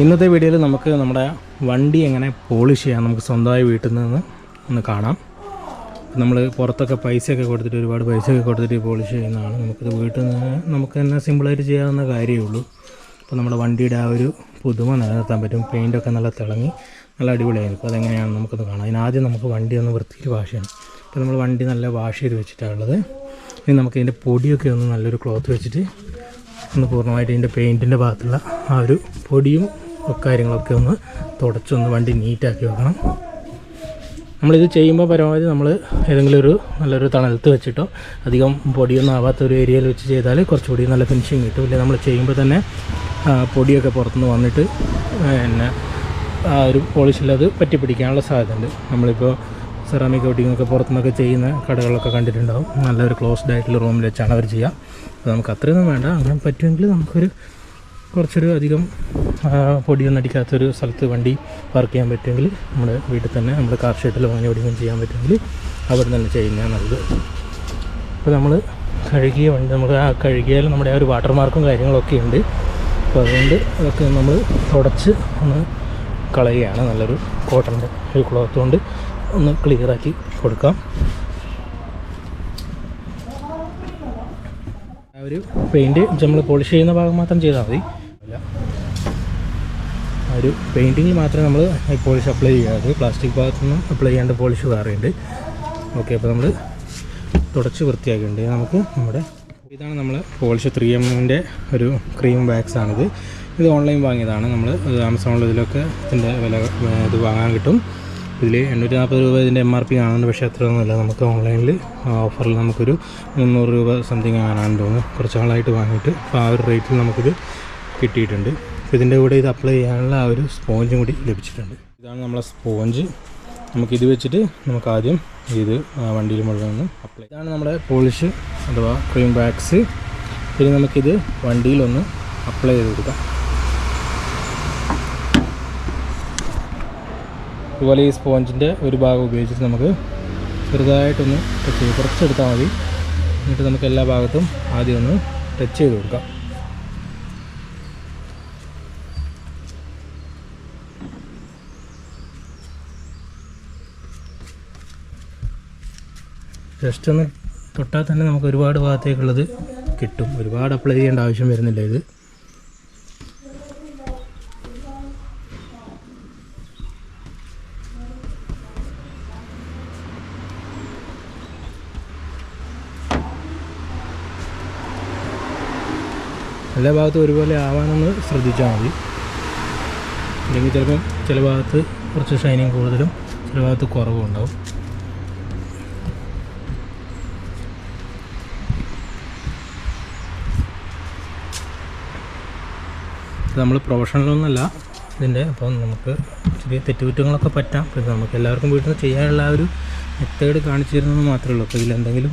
ഇന്നത്തെ വീഡിയോയിൽ നമുക്ക് നമ്മുടെ വണ്ടി എങ്ങനെ പോളിഷ് ചെയ്യാം നമുക്ക് സ്വന്തമായി വീട്ടിൽ നിന്ന് ഒന്ന് കാണാം. നമ്മൾ പുറത്തൊക്കെ പൈസയൊക്കെ കൊടുത്തിട്ട് ഒരുപാട് പൈസയൊക്കെ കൊടുത്തിട്ട് പോളിഷ് ചെയ്യുന്നതാണ്. നമുക്കിത് വീട്ടിൽ നിന്ന് നമുക്ക് തന്നെ സിമ്പിളായിട്ട് ചെയ്യാവുന്ന കാര്യമേ ഉള്ളൂ. അപ്പോൾ നമ്മുടെ വണ്ടിയുടെ ആ ഒരു പുതുമ നിലനിർത്താൻ പറ്റും. പെയിൻറ്റൊക്കെ നല്ല തിളങ്ങി നല്ല അടിപൊളിയായിരിക്കും. അതെങ്ങനെയാണെന്ന് നമുക്കൊന്ന് കാണാം. അതിനാദ്യം നമുക്ക് വണ്ടി ഒന്ന് വൃത്തിയിൽ വാഷ് ചെയ്യണം. അപ്പോൾ നമ്മൾ വണ്ടി നല്ല വാഷ് ചെയ്ത് വെച്ചിട്ടാണുള്ളത്. ഇനി നമുക്കിതിൻ്റെ പൊടിയൊക്കെ ഒന്ന് നല്ലൊരു ക്ലോത്ത് വെച്ചിട്ട് ഒന്ന് പൂർണ്ണമായിട്ട് ഇതിൻ്റെ പെയിൻറ്റിൻ്റെ ഭാഗത്തുള്ള ആ ഒരു പൊടിയും കാര്യങ്ങളൊക്കെ ഒന്ന് തുടച്ചൊന്ന് വണ്ടി നീറ്റാക്കി വെക്കണം. നമ്മളിത് ചെയ്യുമ്പോൾ പരമാവധി നമ്മൾ ഏതെങ്കിലും ഒരു നല്ലൊരു തണലത്ത് വെച്ചിട്ടോ അധികം പൊടിയൊന്നും ആവാത്തൊരു ഏരിയയിൽ വെച്ച് ചെയ്താൽ കുറച്ചുകൂടി നല്ല ഫിനിഷിങ് കിട്ടും. ഇല്ലെങ്കിൽ നമ്മൾ ചെയ്യുമ്പോൾ തന്നെ പൊടിയൊക്കെ പുറത്തുനിന്ന് വന്നിട്ട് പിന്നെ ആ ഒരു പോളിഷിൽ അത് പറ്റിപ്പിടിക്കാനുള്ള സാധ്യതയുണ്ട്. നമ്മളിപ്പോൾ സെറാമിക് കോട്ടിങ്ങൊക്കെ പുറത്തുനിന്നൊക്കെ ചെയ്യുന്ന കടകളൊക്കെ കണ്ടിട്ടുണ്ടാവും. നല്ലൊരു ക്ലോസ്ഡ് ആയിട്ടുള്ള റൂമിൽ വെച്ചാണ് അവർ ചെയ്യുക. അപ്പോൾ നമുക്ക് അത്രയൊന്നും വേണ്ട. അങ്ങനെ പറ്റുമെങ്കിൽ നമുക്കൊരു കുറച്ചൊരു അധികം പൊടിയൊന്നും അടിക്കാത്തൊരു സ്ഥലത്ത് വണ്ടി പാർക്ക് ചെയ്യാൻ പറ്റുമെങ്കിൽ നമ്മുടെ വീട്ടിൽ തന്നെ നമ്മുടെ കാർ ഷെഡിലോ അങ്ങനെ എവിടെയെങ്കിലും ചെയ്യാൻ പറ്റുമെങ്കിൽ അവിടെ തന്നെ ചെയ്യുന്നതാണ് നല്ലത്. അപ്പോൾ നമ്മൾ കഴുകിയ വണ്ടി നമ്മൾ ആ കഴുകിയാൽ നമ്മുടെ ആ ഒരു വാട്ടർ മാർക്കും കാര്യങ്ങളൊക്കെ ഉണ്ട്. അപ്പോൾ അതുകൊണ്ട് അതൊക്കെ നമ്മൾ തുടച്ച് ഒന്ന് കളയുകയാണ്. നല്ലൊരു കോട്ടൻ്റെ ഒരു ക്ലോത്ത് കൊണ്ട് ഒന്ന് ക്ലിയറാക്കി കൊടുക്കാം. ആ ഒരു പെയിൻറ്റ് നമ്മൾ പോളിഷ് ചെയ്യുന്ന ഭാഗം മാത്രം ചെയ്താൽ മതി. ആ ഒരു പെയിൻറ്റിങ്ങിൽ മാത്രമേ നമ്മൾ പോളിഷ് അപ്ലൈ ചെയ്യാതെ പ്ലാസ്റ്റിക് ഭാഗത്തൊന്നും അപ്ലൈ ചെയ്യാണ്ട് പോളിഷ് വേറെയുണ്ട്. ഓക്കെ, അപ്പോൾ നമ്മൾ തുടച്ച് വൃത്തിയാക്കിയിട്ടുണ്ട്. നമുക്ക് നമ്മുടെ ഇതാണ് നമ്മൾ പോളിഷ് 3Mൻ്റെ ഒരു ക്രീം വാക്സാണിത്. ഇത് ഓൺലൈൻ വാങ്ങിയതാണ്. നമ്മൾ ആമസോണിൽ ഇതിലൊക്കെ ഇതിൻ്റെ വില ഇത് വാങ്ങാൻ കിട്ടും. ഇതിൽ 840 രൂപ ഇതിൻ്റെ MRP കാണുന്നുണ്ട്. പക്ഷേ അത്രയൊന്നുമില്ല. നമുക്ക് ഓൺലൈനിൽ ഓഫറിൽ നമുക്കൊരു 300 രൂപ സംതിങ് ആകാനാണെന്ന് തോന്നുന്നു. കുറച്ച് നാളായിട്ട് വാങ്ങിയിട്ട് അപ്പോൾ ആ ഒരു റേറ്റിൽ നമുക്കിത് കിട്ടിയിട്ടുണ്ട്. ഇതിൻ്റെ കൂടെ ഇത് അപ്ലൈ ചെയ്യാനുള്ള ആ ഒരു സ്പോഞ്ചും കൂടി ലഭിച്ചിട്ടുണ്ട്. ഇതാണ് നമ്മളെ സ്പോഞ്ച്. നമുക്കിത് വെച്ചിട്ട് നമുക്ക് ആദ്യം ഇത് വണ്ടിയിൽ മുഴുവൻ അപ്ലൈ. ഇതാണ് നമ്മുടെ പോളിഷ് അഥവാ ക്രീം വാക്സ്. ഇനി നമുക്കിത് വണ്ടിയിലൊന്ന് അപ്ലൈ ചെയ്ത് കൊടുക്കാം. അതുപോലെ ഈ സ്പോഞ്ചിൻ്റെ ഒരു ഭാഗം ഉപയോഗിച്ചിട്ട് നമുക്ക് ചെറുതായിട്ടൊന്ന് ടച്ച് ചെയ്ത് കുറച്ചെടുത്താൽ മതി. എന്നിട്ട് നമുക്ക് എല്ലാ ഭാഗത്തും ആദ്യം ഒന്ന് ടച്ച് ചെയ്ത് കൊടുക്കാം. ജസ്റ്റ് ഒന്ന് തൊട്ടാൽ തന്നെ നമുക്ക് ഒരുപാട് ഭാഗത്തേക്കുള്ളത് കിട്ടും. ഒരുപാട് അപ്ലൈ ചെയ്യേണ്ട ആവശ്യം വരുന്നില്ല. ഇത് എല്ലാ ഭാഗത്തും ഒരുപോലെ ആവാനൊന്ന് ശ്രദ്ധിച്ചാൽ മതി. അല്ലെങ്കിൽ ചിലപ്പം ചില ഭാഗത്ത് കുറച്ച് ഷൈനിങ് കൂടുതലും ചില ഭാഗത്ത് കുറവും ഉണ്ടാവും. നമ്മൾ പ്രൊഫഷണലൊന്നുമല്ല ഇതിൻ്റെ. അപ്പം നമുക്ക് ചെറിയ തെറ്റുകുറ്റങ്ങളൊക്കെ പറ്റാം. പിന്നെ നമുക്ക് എല്ലാവർക്കും വീട്ടിൽ നിന്ന് ചെയ്യാനുള്ള ആ ഒരു മെത്തേഡ് കാണിച്ചു തരുന്നത് മാത്രമേ ഉള്ളൂ. അപ്പോൾ ഇതിലെന്തെങ്കിലും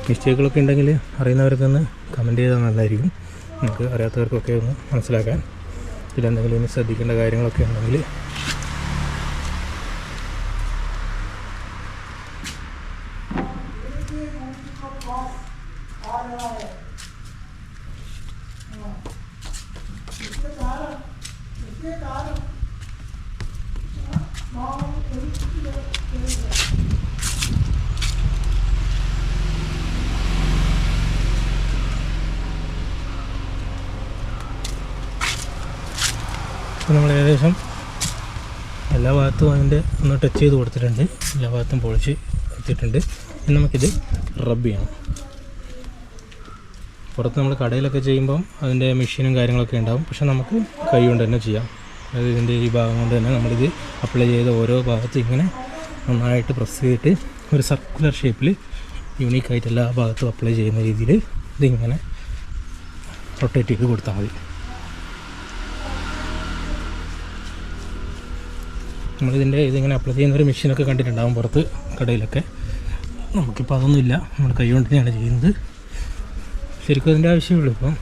മിസ്റ്റേക്കുകളൊക്കെ ഉണ്ടെങ്കിൽ അറിയുന്നവർക്കൊന്ന് കമൻറ്റ് ചെയ്താൽ നല്ലതായിരിക്കും. നമുക്ക് അറിയാത്തവർക്കൊക്കെ ഒന്ന് മനസ്സിലാക്കാൻ. ഇതിലെന്തെങ്കിലും ഇനി ശ്രദ്ധിക്കേണ്ട കാര്യങ്ങളൊക്കെ ഉണ്ടെങ്കിൽ നമ്മൾ ഏകദേശം എല്ലാ ഭാഗത്തും അതിൻ്റെ ഒന്ന് ടച്ച് ചെയ്ത് കൊടുത്തിട്ടുണ്ട്. എല്ലാ ഭാഗത്തും പൊളിച്ച് എത്തിയിട്ടുണ്ട്. ഇനി നമുക്കിത് റബ്ബ് ചെയ്യണം. പുറത്ത് നമ്മൾ കടയിലൊക്കെ ചെയ്യുമ്പം അതിൻ്റെ മെഷീനും കാര്യങ്ങളൊക്കെ ഉണ്ടാവും. പക്ഷെ നമുക്ക് കൈ കൊണ്ട് തന്നെ ചെയ്യാം. അതായത് ഇതിൻ്റെ ഈ ഭാഗം കൊണ്ട് തന്നെ നമ്മളിത് അപ്ലൈ ചെയ്ത ഓരോ ഭാഗത്തും ഇങ്ങനെ നന്നായിട്ട് പ്രസ് ചെയ്തിട്ട് ഒരു സർക്കുലർ ഷേപ്പിൽ യൂണീക്കായിട്ട് എല്ലാ ഭാഗത്തും അപ്ലൈ ചെയ്യുന്ന രീതിയിൽ ഇതിങ്ങനെ റൊട്ടേറ്റ് ചെയ്ത് കൊടുത്താൽ മതി. നമ്മളിതിൻ്റെ ഇതിങ്ങനെ അപ്ലൈ ചെയ്യുന്നൊരു മെഷീനൊക്കെ കണ്ടിട്ടുണ്ടാകും പുറത്ത് കടയിലൊക്കെ. നമുക്കിപ്പോൾ അതൊന്നുമില്ല. നമ്മൾ കൈ കൊണ്ട് തന്നെയാണ് ചെയ്യുന്നത്. ശരിക്കും അതിൻ്റെ ആവശ്യമുള്ളൂ. ഇപ്പം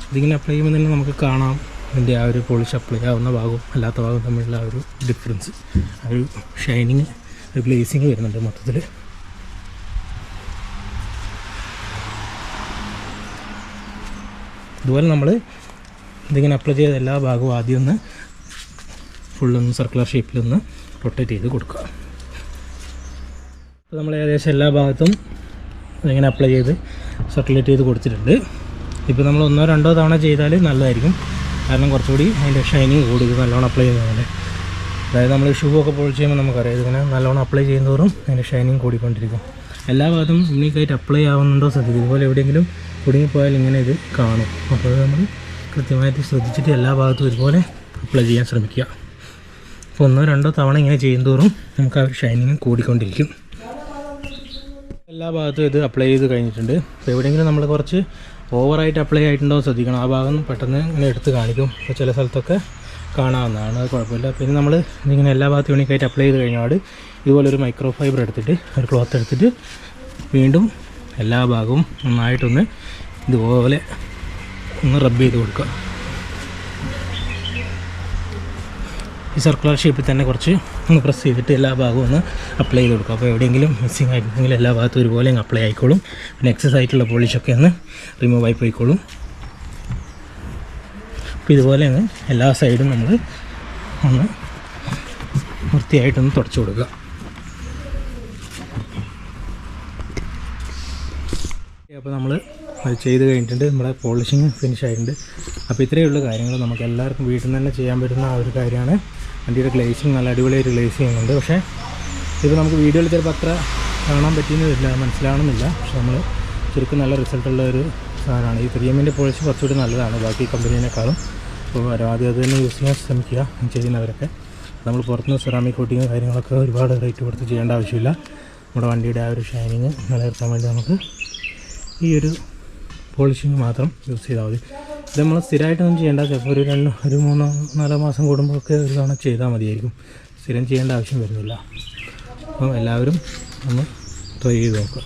ഇതിങ്ങനെ അപ്ലൈ ചെയ്യുമ്പോൾ തന്നെ നമുക്ക് കാണാം ഇതിൻ്റെ ആ ഒരു പോളിഷ് അപ്ലൈ ആവുന്ന ഭാഗവും അല്ലാത്ത ഭാഗവും തമ്മിലുള്ള ആ ഒരു ഡിഫറൻസ്, ആ ഒരു ഷൈനിങ്, ഒരു ഗ്ലേസിങ് വരുന്നുണ്ട് മൊത്തത്തിൽ. ഇതുപോലെ നമ്മൾ ഇതിങ്ങനെ അപ്ലൈ ചെയ്ത എല്ലാ ഭാഗവും ആദ്യം ഒന്ന് ഫുള്ളൊന്ന് സർക്കുലർ ഷേപ്പിലൊന്ന് റൊട്ടേറ്റ് ചെയ്ത് കൊടുക്കുക. അപ്പോൾ നമ്മൾ ഏകദേശം എല്ലാ ഭാഗത്തും ഇങ്ങനെ അപ്ലൈ ചെയ്ത് സർക്കുലേറ്റ് ചെയ്ത് കൊടുത്തിട്ടുണ്ട്. ഇപ്പോൾ നമ്മൾ 1-2 തവണ ചെയ്താൽ നല്ലതായിരിക്കും. കാരണം കുറച്ചുകൂടി അതിൻ്റെ ഷൈനിങ് കൂടും നല്ലോണം അപ്ലൈ ചെയ്യുന്നതുപോലെ. അതായത് നമ്മൾ ഷൂ ഒക്കെ പോളിഷ് ചെയ്യുമ്പോൾ നമുക്കറിയാം ഇതിങ്ങനെ നല്ലോണം അപ്ലൈ ചെയ്യുന്നതോറും അതിൻ്റെ ഷൈനിങ് കൂടിക്കൊണ്ടിരിക്കും. എല്ലാ ഭാഗത്തും യൂണീക്കായിട്ട് അപ്ലൈ ആവുന്നുണ്ടോ ശ്രദ്ധിക്കും. ഇതുപോലെ എവിടെയെങ്കിലും കുടുങ്ങിപ്പോയാൽ ഇങ്ങനെ ഇത് കാണും. അപ്പോൾ അത് നമ്മൾ കൃത്യമായിട്ട് ശ്രദ്ധിച്ചിട്ട് എല്ലാ ഭാഗത്തും ഇതുപോലെ അപ്ലൈ ചെയ്യാൻ ശ്രമിക്കുക. അപ്പോൾ 1-2 തവണ ഇങ്ങനെ ചെയ്യുന്നതോറും നമുക്ക് ആ ഒരു ഷൈനിങ് കൂടിക്കൊണ്ടിരിക്കും. എല്ലാ ഭാഗത്തും ഇത് അപ്ലൈ ചെയ്ത് കഴിഞ്ഞിട്ടുണ്ട്. അപ്പോൾ എവിടെയെങ്കിലും നമ്മൾ കുറച്ച് ഓവറായിട്ട് അപ്ലൈ ആയിട്ടുണ്ടോ ശ്രദ്ധിക്കണം. ആ ഭാഗം പെട്ടെന്ന് ഇങ്ങനെ എടുത്ത് കാണിക്കും. അപ്പോൾ ചില സ്ഥലത്തൊക്കെ കാണാവുന്നതാണ്, അത് കുഴപ്പമില്ല. പിന്നെ നമ്മൾ ഇതിങ്ങനെ എല്ലാ ഭാഗത്തും യൂണിക്കായിട്ട് അപ്ലൈ ചെയ്ത് കഴിഞ്ഞാൽ ഇതുപോലെ ഒരു മൈക്രോ ഫൈബർ എടുത്തിട്ട് ഒരു ക്ലോത്ത് എടുത്തിട്ട് വീണ്ടും എല്ലാ ഭാഗവും നന്നായിട്ടൊന്ന് ഇതുപോലെ ഒന്ന് റബ്ബ് ചെയ്ത് കൊടുക്കുക. ഈ സർക്കുലർ ഷേപ്പിൽ തന്നെ കുറച്ച് ഒന്ന് പ്രസ് ചെയ്തിട്ട് എല്ലാ ഭാഗവും ഒന്ന് അപ്ലൈ ചെയ്ത് കൊടുക്കുക. അപ്പോൾ എവിടെയെങ്കിലും മിസ്സിങ് ആയിട്ടുണ്ടെങ്കിൽ എല്ലാ ഭാഗത്തും ഒരുപോലെ അങ്ങ് അപ്ലൈ ആയിക്കോളും. പിന്നെ എക്സസ് ആയിട്ടുള്ള പോളിഷൊക്കെ ഒന്ന് റിമൂവ് ആയി പോയിക്കോളും. അപ്പോൾ ഇതുപോലെ അങ്ങ് എല്ലാ സൈഡും നമ്മൾ ഒന്ന് വൃത്തിയായിട്ടൊന്ന് തുടച്ചു കൊടുക്കുക. അപ്പോൾ നമ്മൾ അത് ചെയ്ത് കഴിഞ്ഞിട്ടുണ്ട്. നമ്മുടെ പോളിഷിങ് ഫിനിഷ് ആയിട്ടുണ്ട്. അപ്പോൾ ഇത്രയുള്ള കാര്യങ്ങൾ നമുക്ക് എല്ലാവർക്കും വീട്ടിൽ നിന്ന് തന്നെ ചെയ്യാൻ പറ്റുന്ന ആ ഒരു കാര്യമാണ്. വണ്ടിയുടെ ഗ്ലേസിങ് നല്ല അടിപൊളിയായിട്ട് ഗ്ലേസ് ചെയ്യുന്നുണ്ട്. പക്ഷേ ഇത് നമുക്ക് വീഡിയോയിൽ ചിലപ്പോൾ അത്ര കാണാൻ പറ്റിയെന്നില്ല, മനസ്സിലാവണമെന്നില്ല. പക്ഷെ നമ്മൾ ശരിക്കും നല്ല റിസൾട്ടുള്ള ഒരു സാധനമാണ്. ഈ 3Mൻ്റെ പോളിഷ് കുറച്ചുകൂടി നല്ലതാണ് ബാക്കി കമ്പനീനേക്കാളും. അപ്പോൾ പരമാവധി അത് തന്നെ യൂസ് ചെയ്യാൻ ശ്രമിക്കുക ചെയ്യുന്നവരൊക്കെ. നമ്മൾ പുറത്തുനിന്ന് സെറാമിക് കോട്ടിങ് കാര്യങ്ങളൊക്കെ ഒരുപാട് റേറ്റ് കൊടുത്ത് ചെയ്യേണ്ട ആവശ്യമില്ല. നമ്മുടെ വണ്ടിയുടെ ആ ഒരു ഷൈനിങ് നിലനിർത്താൻ വേണ്ടി നമുക്ക് ഈ ഒരു പോളിഷിങ് മാത്രം യൂസ് ചെയ്താൽ മതി. ഇത് നമ്മൾ സ്ഥിരമായിട്ടൊന്നും ചെയ്യേണ്ട. ചിലപ്പോൾ ഒരു 3-4 മാസം കൂടുമ്പോഴൊക്കെ ഒരു തവണ ചെയ്താൽ മതിയായിരിക്കും. സ്ഥിരം ചെയ്യേണ്ട ആവശ്യം വരുന്നില്ല. അപ്പം എല്ലാവരും ഒന്ന് ട്രൈ ചെയ്ത് നോക്കുക.